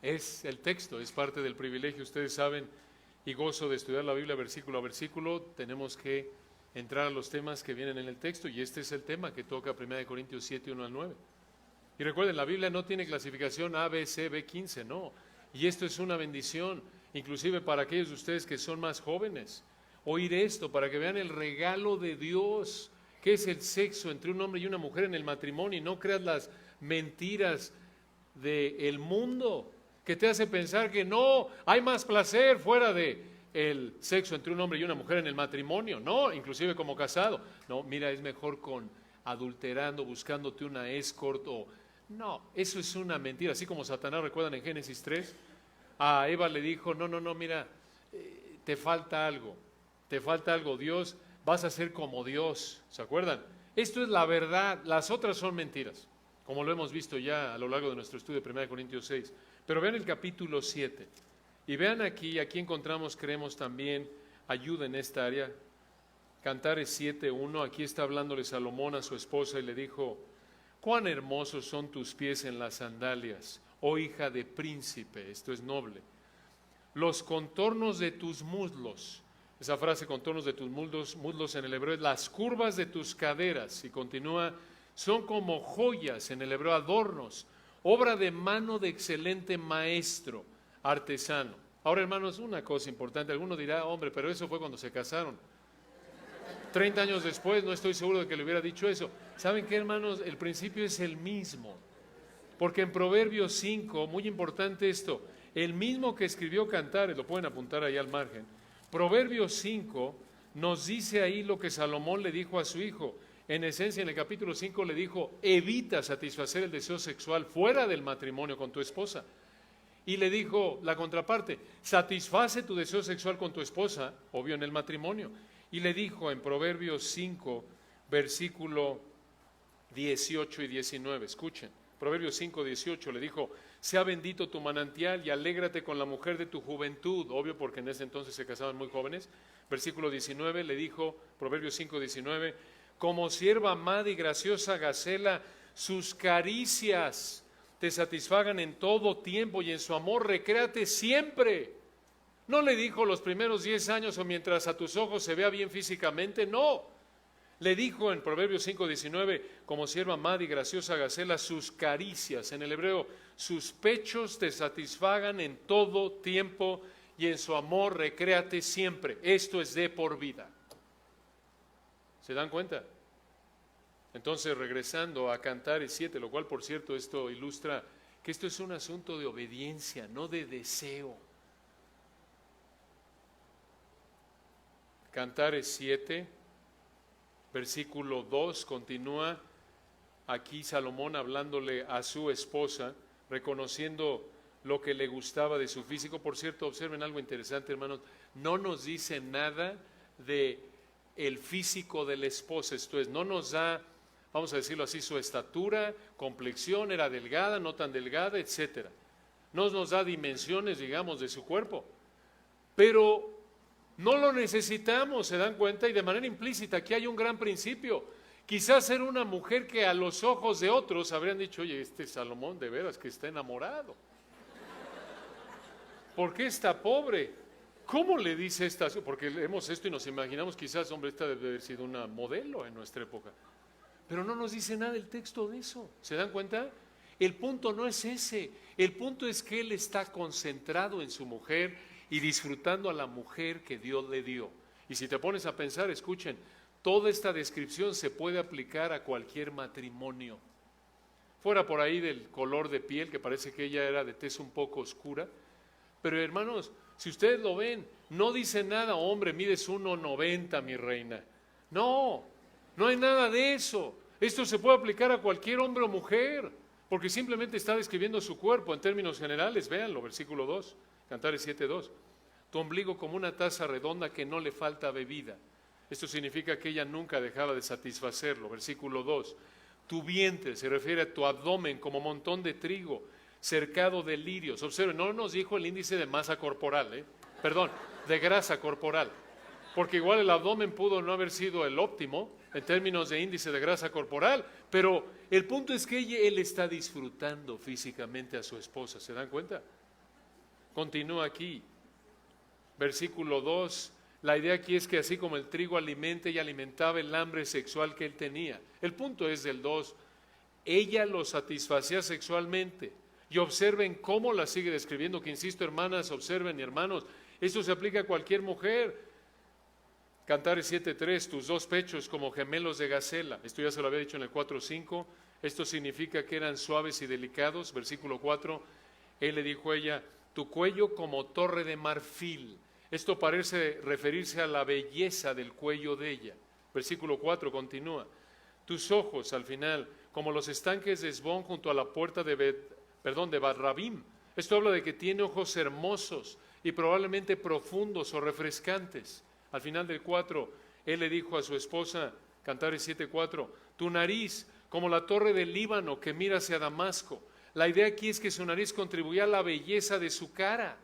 es el texto, es parte del privilegio, ustedes saben, y gozo de estudiar la Biblia versículo a versículo. Tenemos que entrar a los temas que vienen en el texto, y este es el tema que toca 1 Corintios 7, 1 al 9. Y recuerden, la Biblia no tiene clasificación A, B, C, B15, no. Y esto es una bendición, inclusive para aquellos de ustedes que son más jóvenes. Oír esto para que vean el regalo de Dios, que es el sexo entre un hombre y una mujer en el matrimonio, y no creas las mentiras del mundo que te hace pensar que no, hay más placer fuera de el sexo entre un hombre y una mujer en el matrimonio, no, inclusive como casado. No, mira, es mejor con adulterando, buscándote una escort o... No, eso es una mentira. Así como Satanás, recuerdan en Génesis 3, a Eva le dijo, no, mira, te falta algo, Dios, vas a ser como Dios, ¿se acuerdan? Esto es la verdad, las otras son mentiras, como lo hemos visto ya a lo largo de nuestro estudio de 1 Corintios 6. Pero vean el capítulo 7, y vean aquí encontramos, creemos también, ayuda en esta área. Cantares 7:1, aquí está hablándole Salomón a su esposa y le dijo, cuán hermosos son tus pies en las sandalias, oh hija de príncipe, esto es noble. Los contornos de tus muslos, esa frase, contornos de tus muslos en el hebreo, es las curvas de tus caderas, y continúa, son como joyas en el hebreo, adornos, obra de mano de excelente maestro, artesano. Ahora, hermanos, una cosa importante, alguno dirá, hombre, pero eso fue cuando se casaron. 30 años después, no estoy seguro de que le hubiera dicho eso. ¿Saben qué, hermanos? El principio es el mismo. Porque en Proverbios 5, muy importante esto, el mismo que escribió Cantares, lo pueden apuntar ahí al margen, Proverbios 5 nos dice ahí lo que Salomón le dijo a su hijo. En esencia, en el capítulo 5 le dijo, evita satisfacer el deseo sexual fuera del matrimonio con tu esposa. Y le dijo la contraparte, satisface tu deseo sexual con tu esposa, obvio en el matrimonio. Y le dijo en Proverbios 5, versículo 18 y 19, escuchen, Proverbios 5, 18, le dijo, sea bendito tu manantial y alégrate con la mujer de tu juventud, obvio porque en ese entonces se casaban muy jóvenes. Versículo 19 le dijo, Proverbios 5, 19, como sierva amada y graciosa Gacela, sus caricias te satisfagan en todo tiempo y en su amor recréate siempre. No le dijo los primeros 10 años o mientras a tus ojos se vea bien físicamente, no. Le dijo en Proverbios 5:19, como sierva amada y graciosa Gacela, sus caricias, en el hebreo, sus pechos te satisfagan en todo tiempo y en su amor recréate siempre. Esto es de por vida. ¿Se dan cuenta? Entonces, regresando a Cantares 7, lo cual, por cierto, esto ilustra que esto es un asunto de obediencia, no de deseo. Cantares 7, versículo 2, continúa aquí Salomón hablándole a su esposa, reconociendo lo que le gustaba de su físico. Por cierto, observen algo interesante, hermanos, no nos dice nada de el físico de la esposa, esto es, no nos da, vamos a decirlo así, su estatura, complexión, era delgada, no tan delgada, etcétera. No nos da dimensiones, digamos, de su cuerpo, pero no lo necesitamos, ¿se dan cuenta? Y de manera implícita, aquí hay un gran principio. Quizás era una mujer que a los ojos de otros habrían dicho, oye, este Salomón de veras que está enamorado. ¿Por qué está pobre? ¿Cómo le dice esta? Porque leemos esto y nos imaginamos quizás, hombre, esta debe haber sido una modelo en nuestra época. Pero no nos dice nada el texto de eso, ¿se dan cuenta? El punto no es ese, el punto es que él está concentrado en su mujer y disfrutando a la mujer que Dios le dio. Y si te pones a pensar, escuchen, toda esta descripción se puede aplicar a cualquier matrimonio. Fuera por ahí del color de piel, que parece que ella era de tez un poco oscura, pero hermanos, si ustedes lo ven, no dice nada, hombre, mides 1.90, mi reina. No, no hay nada de eso. Esto se puede aplicar a cualquier hombre o mujer, porque simplemente está describiendo su cuerpo en términos generales. Véanlo, versículo 2, Cantares 7:2. Tu ombligo como una taza redonda que no le falta bebida. Esto significa que ella nunca dejaba de satisfacerlo. Versículo 2. Tu vientre, se refiere a tu abdomen como montón de trigo, cercado de lirios. Observen, no nos dijo el índice de masa corporal, de grasa corporal, porque igual el abdomen pudo no haber sido el óptimo en términos de índice de grasa corporal, pero el punto es que él está disfrutando físicamente a su esposa, ¿se dan cuenta? Continúa aquí. Versículo 2. La idea aquí es que así como el trigo alimenta y alimentaba el hambre sexual que él tenía. El punto es del 2. Ella lo satisfacía sexualmente. Y observen cómo la sigue describiendo, que insisto, hermanas, observen, hermanos, esto se aplica a cualquier mujer. Cantares 7:3, tus dos pechos como gemelos de gacela. Esto ya se lo había dicho en el 4:5. Esto significa que eran suaves y delicados. Versículo 4, él le dijo a ella, tu cuello como torre de marfil. Esto parece referirse a la belleza del cuello de ella. Versículo 4 continúa. Tus ojos, al final, como los estanques de Esbón junto a la puerta de Bat-Rabim. Esto habla de que tiene ojos hermosos y probablemente profundos o refrescantes. Al final del 4, él le dijo a su esposa, Cantares 7:4, tu nariz como la torre del Líbano que mira hacia Damasco. La idea aquí es que su nariz contribuía a la belleza de su cara.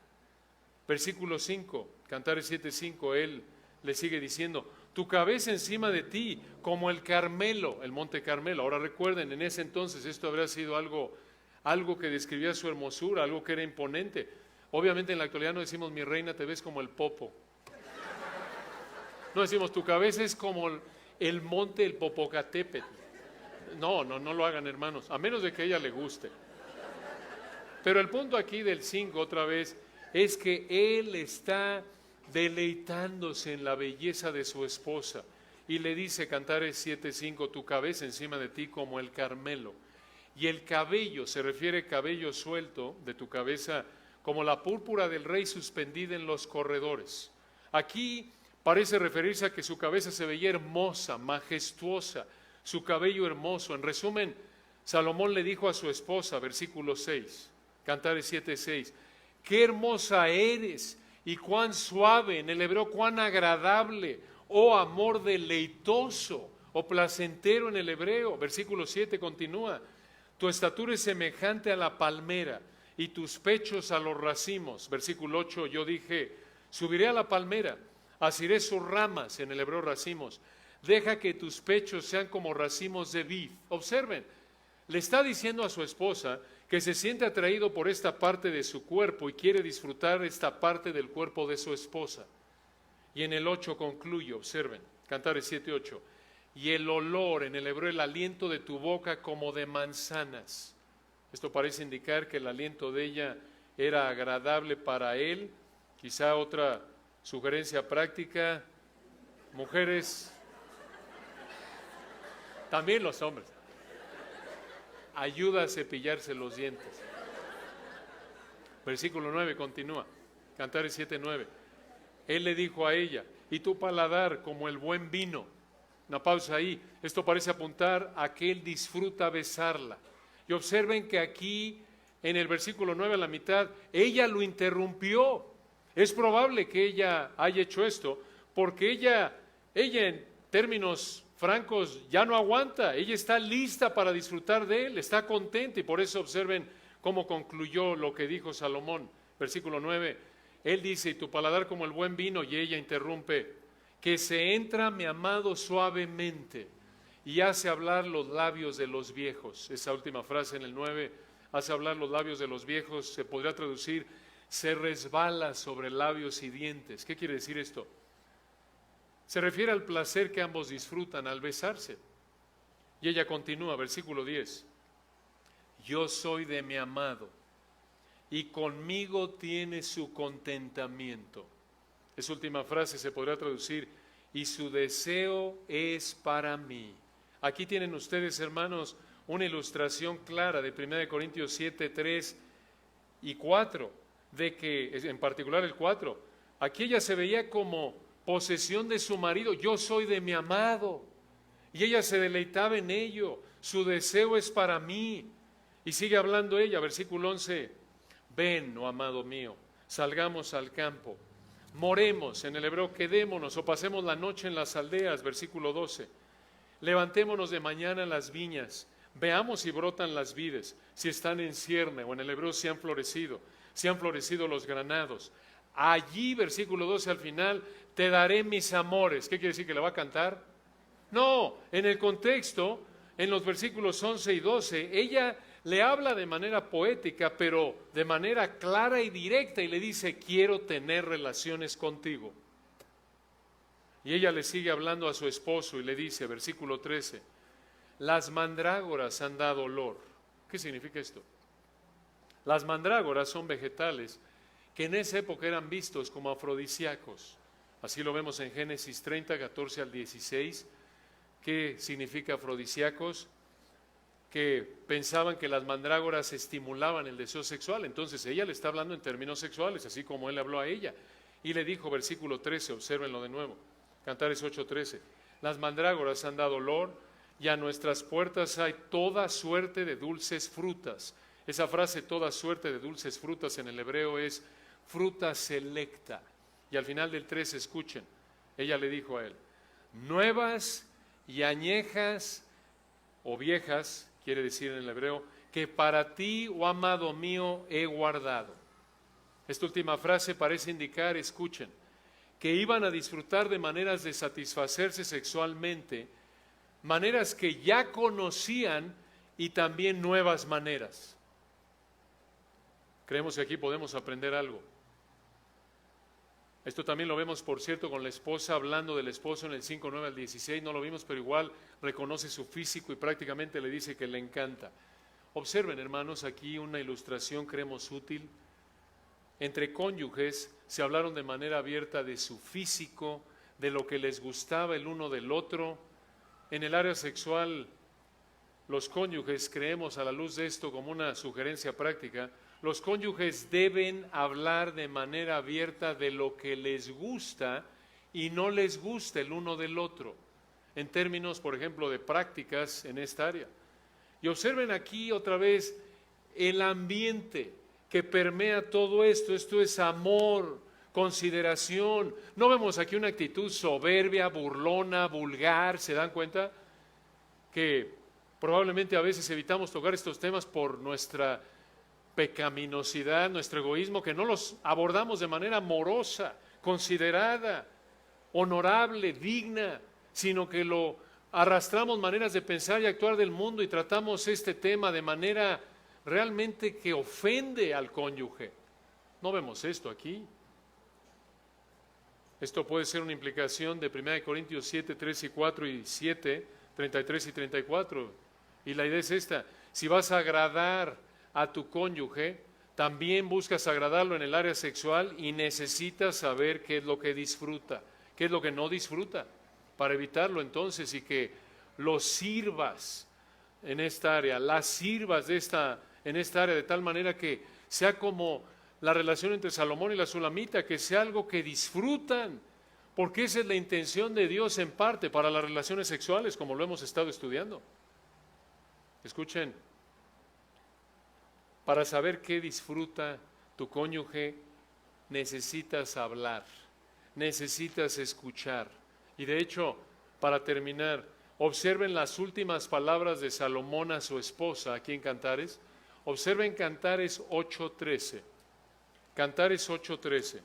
Versículo 5, Cantares 7:5, él le sigue diciendo, tu cabeza encima de ti como el Carmelo, el monte Carmelo. Ahora recuerden, en ese entonces esto habría sido algo que describía su hermosura, algo que era imponente. Obviamente en la actualidad no decimos, mi reina, te ves como el Popo. No decimos, tu cabeza es como el monte, el Popocatépetl. No lo hagan, hermanos, a menos de que a ella le guste. Pero el punto aquí del 5, otra vez, es que él está deleitándose en la belleza de su esposa. Y le dice, Cantares 7:5, tu cabeza encima de ti como el Carmelo. Y el cabello, se refiere cabello suelto de tu cabeza, como la púrpura del rey suspendida en los corredores. Aquí parece referirse a que su cabeza se veía hermosa, majestuosa, su cabello hermoso. En resumen, Salomón le dijo a su esposa, versículo 6, Cantares 7:6, qué hermosa eres y cuán suave, en el hebreo cuán agradable, oh amor deleitoso o placentero en el hebreo. Versículo 7 continúa, tu estatura es semejante a la palmera y tus pechos a los racimos. Versículo 8, yo dije, subiré a la palmera, asiré sus ramas, en el hebreo racimos, deja que tus pechos sean como racimos de vid. Observen, le está diciendo a su esposa que se siente atraído por esta parte de su cuerpo y quiere disfrutar esta parte del cuerpo de su esposa. Y en el 8 concluye, observen, Cantares 7:8, y el olor, en el hebreo el aliento de tu boca como de manzanas. Esto parece indicar que el aliento de ella era agradable para él. Quizá otra sugerencia práctica, mujeres, también los hombres, ayuda a cepillarse los dientes. Versículo 9 continúa, Cantares 7:9. Él le dijo a ella, y tu paladar como el buen vino. Una pausa ahí, esto parece apuntar a que él disfruta besarla. Y observen que aquí, en el versículo 9 a la mitad, ella lo interrumpió. Es probable que ella haya hecho esto, porque ella en términos francos ya no aguanta, ella está lista para disfrutar de él, está contenta, y por eso observen cómo concluyó lo que dijo Salomón. Versículo 9, él dice, y tu paladar como el buen vino, y ella interrumpe, que se entra mi amado suavemente y hace hablar los labios de los viejos. Esa última frase en el 9, hace hablar los labios de los viejos, se podría traducir, se resbala sobre labios y dientes. ¿Qué quiere decir esto? Se refiere al placer que ambos disfrutan al besarse. Y ella continúa, versículo 10, yo soy de mi amado y conmigo tiene su contentamiento. Esa última frase se podrá traducir, y su deseo es para mí. Aquí tienen ustedes, hermanos, una ilustración clara de 1 Corintios 7, 3 y 4, de que, en particular el 4, aquí ella se veía como posesión de su marido, yo soy de mi amado, y ella se deleitaba en ello, su deseo es para mí. Y sigue hablando ella, versículo 11, ven, oh amado mío, salgamos al campo, moremos, en el hebreo quedémonos o pasemos la noche en las aldeas, versículo 12, levantémonos de mañana en las viñas, veamos si brotan las vides, si están en cierne, o en el hebreo si han florecido los granados. Allí, versículo 12 al final, te daré mis amores. ¿Qué quiere decir? ¿Que le va a cantar? No, en el contexto, en los versículos 11 y 12, ella le habla de manera poética, pero de manera clara y directa, y le dice, quiero tener relaciones contigo. Y ella le sigue hablando a su esposo y le dice, versículo 13, las mandrágoras han dado olor. ¿Qué significa esto? Las mandrágoras son vegetales que en esa época eran vistos como afrodisíacos. Así lo vemos en Génesis 30, 14 al 16. ¿Qué significa afrodisíacos? Que pensaban que las mandrágoras estimulaban el deseo sexual. Entonces ella le está hablando en términos sexuales, así como él le habló a ella. Y le dijo, versículo 13, obsérvenlo de nuevo, Cantares 8:13, las mandrágoras han dado olor y a nuestras puertas hay toda suerte de dulces frutas. Esa frase, toda suerte de dulces frutas, en el hebreo es fruta selecta. Y al final del 13, escuchen, ella le dijo a él, nuevas y añejas o viejas, quiere decir en el hebreo, que para ti, oh amado mío, he guardado. Esta última frase parece indicar, escuchen, que iban a disfrutar de maneras de satisfacerse sexualmente, maneras que ya conocían y también nuevas maneras. Creemos que aquí podemos aprender algo. Esto también lo vemos, por cierto, con la esposa, hablando del esposo en el 5:9 al 16, no lo vimos, pero igual reconoce su físico y prácticamente le dice que le encanta. Observen, hermanos, aquí una ilustración creemos útil. Entre cónyuges se hablaron de manera abierta de su físico, de lo que les gustaba el uno del otro. En el área sexual, los cónyuges, creemos a la luz de esto como una sugerencia práctica, los cónyuges deben hablar de manera abierta de lo que les gusta y no les gusta el uno del otro, en términos, por ejemplo, de prácticas en esta área. Y observen aquí otra vez el ambiente que permea todo esto. Esto es amor, consideración. No vemos aquí una actitud soberbia, burlona, vulgar. ¿Se dan cuenta? Que probablemente a veces evitamos tocar estos temas por nuestra pecaminosidad, nuestro egoísmo, que no los abordamos de manera amorosa, considerada, honorable, digna, sino que lo arrastramos maneras de pensar y actuar del mundo y tratamos este tema de manera realmente que ofende al cónyuge. No vemos esto aquí. Esto puede ser una implicación de 1 Corintios 7, 3 y 4 y 7, 33 y 34. Y la idea es esta: si vas a agradar a tu cónyuge, también buscas agradarlo en el área sexual y necesitas saber qué es lo que disfruta, qué es lo que no disfruta, para evitarlo entonces y que lo sirvas en esta área, la sirvas en esta área de tal manera que sea como la relación entre Salomón y la Sulamita, que sea algo que disfrutan, porque esa es la intención de Dios en parte para las relaciones sexuales, como lo hemos estado estudiando. Escuchen, para saber qué disfruta tu cónyuge, necesitas hablar, necesitas escuchar. Y de hecho, para terminar, observen las últimas palabras de Salomón a su esposa aquí en Cantares. Observen Cantares 8:13. Cantares 8:13.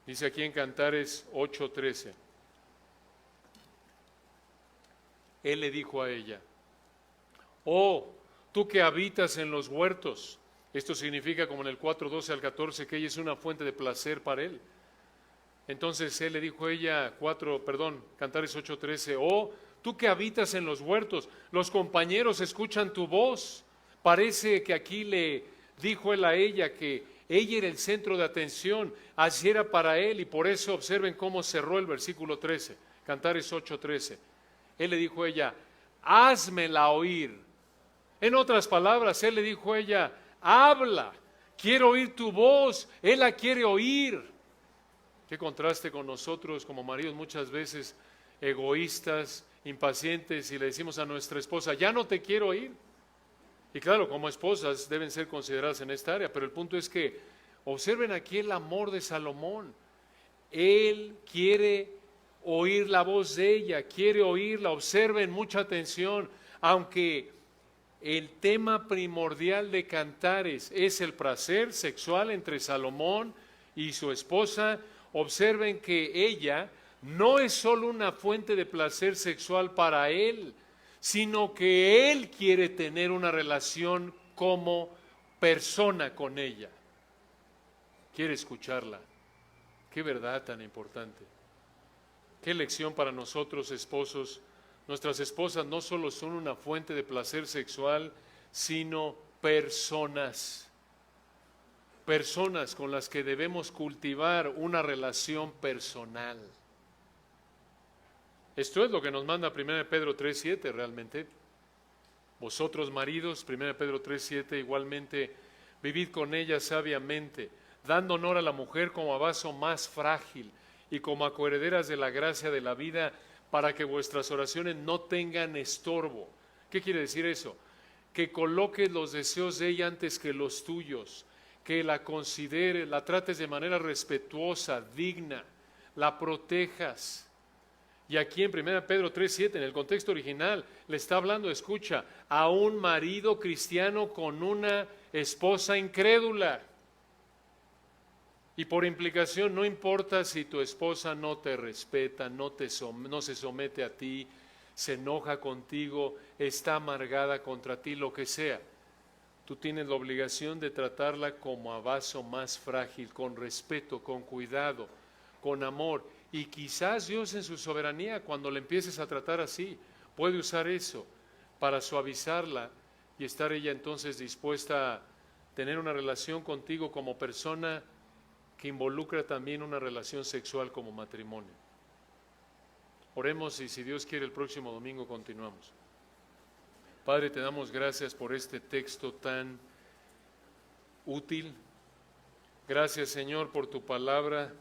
Dice aquí en Cantares 8:13. Él le dijo a ella, oh, tú que habitas en los huertos. Esto significa, como en el 4:12 al 14, que ella es una fuente de placer para él. Entonces él le dijo a ella, Cantares 8:13, oh, tú que habitas en los huertos, los compañeros escuchan tu voz. Parece que aquí le dijo él a ella que ella era el centro de atención, así era para él, y por eso observen cómo cerró el versículo 13, Cantares 8:13. Él le dijo a ella, házmela oír. En otras palabras, él le dijo a ella, habla, quiero oír tu voz, él la quiere oír. Qué contraste con nosotros como maridos muchas veces egoístas, impacientes, y le decimos a nuestra esposa, ya no te quiero oír. Y claro, como esposas deben ser consideradas en esta área, pero el punto es que observen aquí el amor de Salomón. Él quiere oír la voz de ella, quiere oírla. Observen, mucha atención, aunque el tema primordial de Cantares es el placer sexual entre Salomón y su esposa, observen que ella no es solo una fuente de placer sexual para él, sino que él quiere tener una relación como persona con ella. Quiere escucharla. Qué verdad tan importante. Qué lección para nosotros, esposos. Nuestras esposas no solo son una fuente de placer sexual, sino personas. Personas con las que debemos cultivar una relación personal. Esto es lo que nos manda 1 Pedro 3:7 realmente. Vosotros maridos, 1 Pedro 3:7, igualmente vivid con ella sabiamente, dando honor a la mujer como a vaso más frágil y como a coherederas de la gracia de la vida, para que vuestras oraciones no tengan estorbo. ¿Qué quiere decir eso? Que coloques los deseos de ella antes que los tuyos, que la consideres, la trates de manera respetuosa, digna, la protejas. Y aquí en 1 Pedro 3:7, en el contexto original, le está hablando, escucha, a un marido cristiano con una esposa incrédula. Y por implicación, no importa si tu esposa no te respeta, no se somete a ti, se enoja contigo, está amargada contra ti, lo que sea. Tú tienes la obligación de tratarla como a vaso más frágil, con respeto, con cuidado, con amor. Y quizás Dios en su soberanía, cuando le empieces a tratar así, puede usar eso para suavizarla y estar ella entonces dispuesta a tener una relación contigo como persona que involucra también una relación sexual como matrimonio. Oremos y si Dios quiere el próximo domingo continuamos. Padre, te damos gracias por este texto tan útil. Gracias, Señor, por tu palabra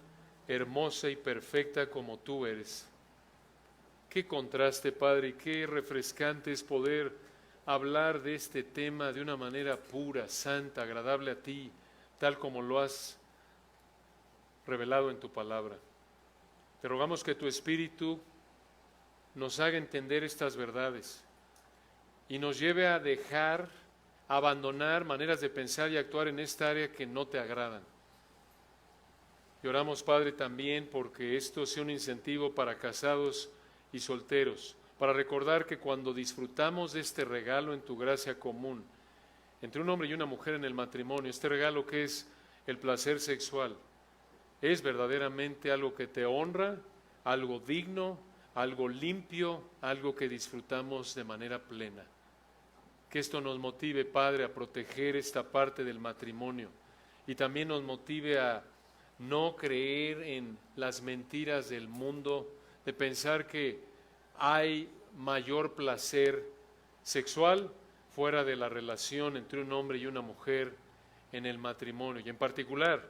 hermosa y perfecta como tú eres. Qué contraste, Padre, y qué refrescante es poder hablar de este tema de una manera pura, santa, agradable a ti, tal como lo has revelado en tu palabra. Te rogamos que tu Espíritu nos haga entender estas verdades y nos lleve a abandonar maneras de pensar y actuar en esta área que no te agradan. Y oramos, Padre, también porque esto sea un incentivo para casados y solteros, para recordar que cuando disfrutamos de este regalo en tu gracia común, entre un hombre y una mujer en el matrimonio, este regalo que es el placer sexual, es verdaderamente algo que te honra, algo digno, algo limpio, algo que disfrutamos de manera plena. Que esto nos motive, Padre, a proteger esta parte del matrimonio y también nos motive a no creer en las mentiras del mundo, de pensar que hay mayor placer sexual fuera de la relación entre un hombre y una mujer en el matrimonio, y en particular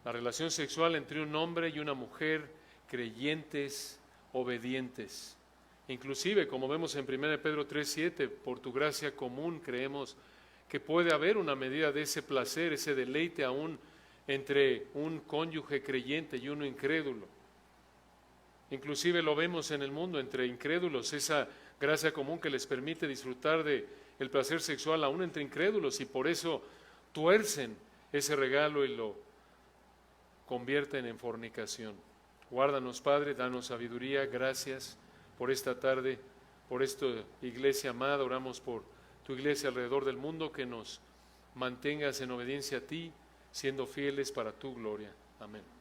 la relación sexual entre un hombre y una mujer creyentes, obedientes. Inclusive, como vemos en 1 Pedro 3:7, por tu gracia común creemos que puede haber una medida de ese placer, ese deleite aún entre un cónyuge creyente y uno incrédulo. Inclusive lo vemos en el mundo entre incrédulos, esa gracia común que les permite disfrutar de el placer sexual aún entre incrédulos, y por eso tuercen ese regalo y lo convierten en fornicación. Guárdanos, Padre, danos sabiduría. Gracias por esta tarde, por esta iglesia amada. Oramos por tu iglesia alrededor del mundo, que nos mantengas en obediencia a ti, siendo fieles para tu gloria. Amén.